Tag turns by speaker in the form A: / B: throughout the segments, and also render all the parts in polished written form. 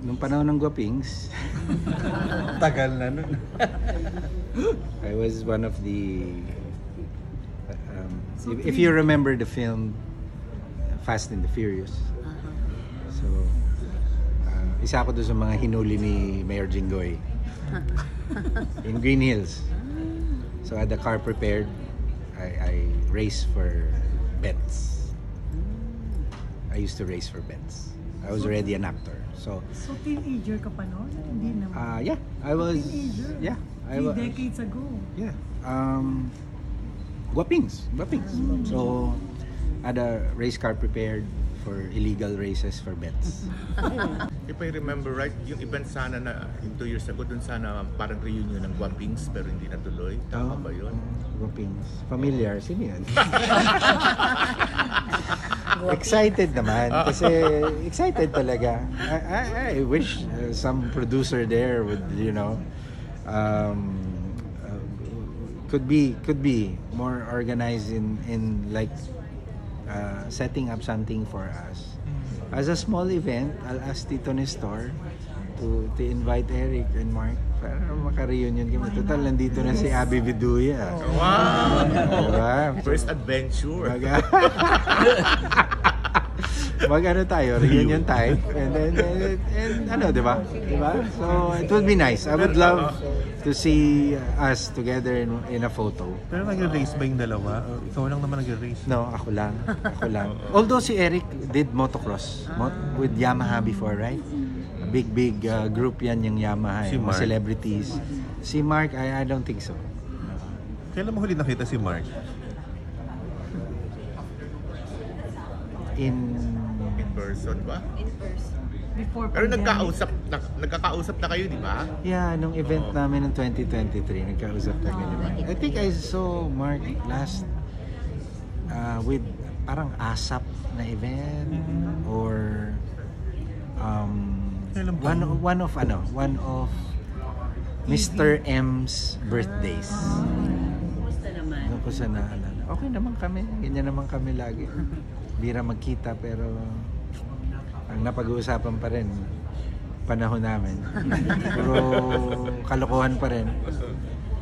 A: Nung panahon ng Guapings,
B: Tagal na nun.
A: I was one of the... if you remember the film Fast and the Furious, so isa ako doon sa mga hinuli ni Mayor Jinggoy in Green Hills. So I had the car prepared. I raced for bets. I used to race for bets. I was already an actor. So
C: teenager ka pa noon? Hindi naman.
A: yeah, I was.
C: Teenager?
A: Yeah, I
C: 3
A: was.
C: decades ago.
A: Yeah. Guapings. So I had a race car prepared for illegal races for bets.
D: If I remember right, yung event sana na 2 years ago, dun sana parang reunion ng Guapings pero hindi natuloy. Tama ba yun?
A: Guapings. Familiar. Sino yan? Excited naman. Kasi excited talaga. I wish some producer there would, could be more organized in like setting up something for us. As a small event, I'll ask Tito Nestor to invite Eric and Mark para maka-reunion kami. Total, nandito na si Abby Viduya.
D: Wow!
A: Diba?
D: First adventure.
A: Mag-ano tayo, reunion tayo. And diba? So, it would be nice. I would love to see us together in a photo.
B: Pero nag-race ba yung dalawa? Ikaw lang naman nag-race?
A: No, ako lang. Although si Eric did motocross with Yamaha before, right? A big group yan yung Yamaha,
B: Si
A: mga
B: Mark.
A: celebrities. Si Mark, I don't think so.
B: Kailan mo huli nakita si Mark?
A: In
D: Person ba?
C: Before
D: Pero
C: pandemic.
D: nagkakausap na kayo, di ba?
A: Yeah, nung event namin ng 2023, nagkausap kami ni Mark. I think I saw Mark last with parang ASAP na event or one of Mr. M's birthdays.
E: Kumusta naman?
A: Ako sa naalala. Okay naman kami. Ganyan naman kami lagi. Bira magkita pero ang napag-uusapan pa rin panahon namin. Puro kalokohan pa rin.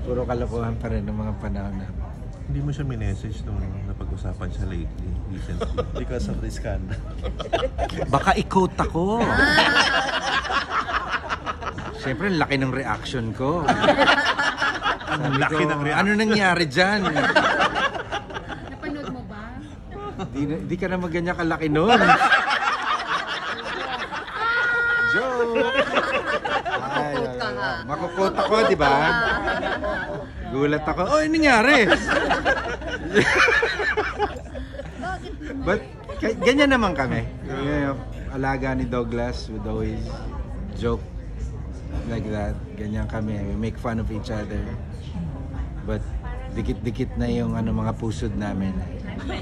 A: Puro kalokohan pa rin ng mga panahon namin.
B: Hindi mo siya minessage nung napag-usapan siya recently? Because of this scandal.
A: Baka i-quote ako. Siyempre, laki ng reaction ko.
B: Ang laki ng reaction.
A: Ano nangyari dyan?
E: Napanood mo ba?
A: Di ka naman ganyan kalaki nun. Joke!
E: Makukot ka nga.
A: Makukot ako, di ba? Gulat ako. Oh, ano nangyari? But, ganyan naman kami. Yung alaga ni Douglas would always joke like that. Ganyan kami. We make fun of each other. But, dikit-dikit na yung mga pusod namin.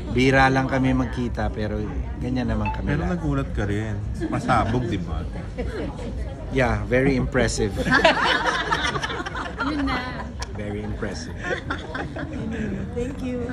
A: Bira lang kami magkita pero ganyan naman kami.
B: Pero
A: lahat.
B: nagulat ka rin. Pasabog, di ba?
A: Yeah, very impressive.
E: Yun na.
A: Very impressive.
C: Thank you.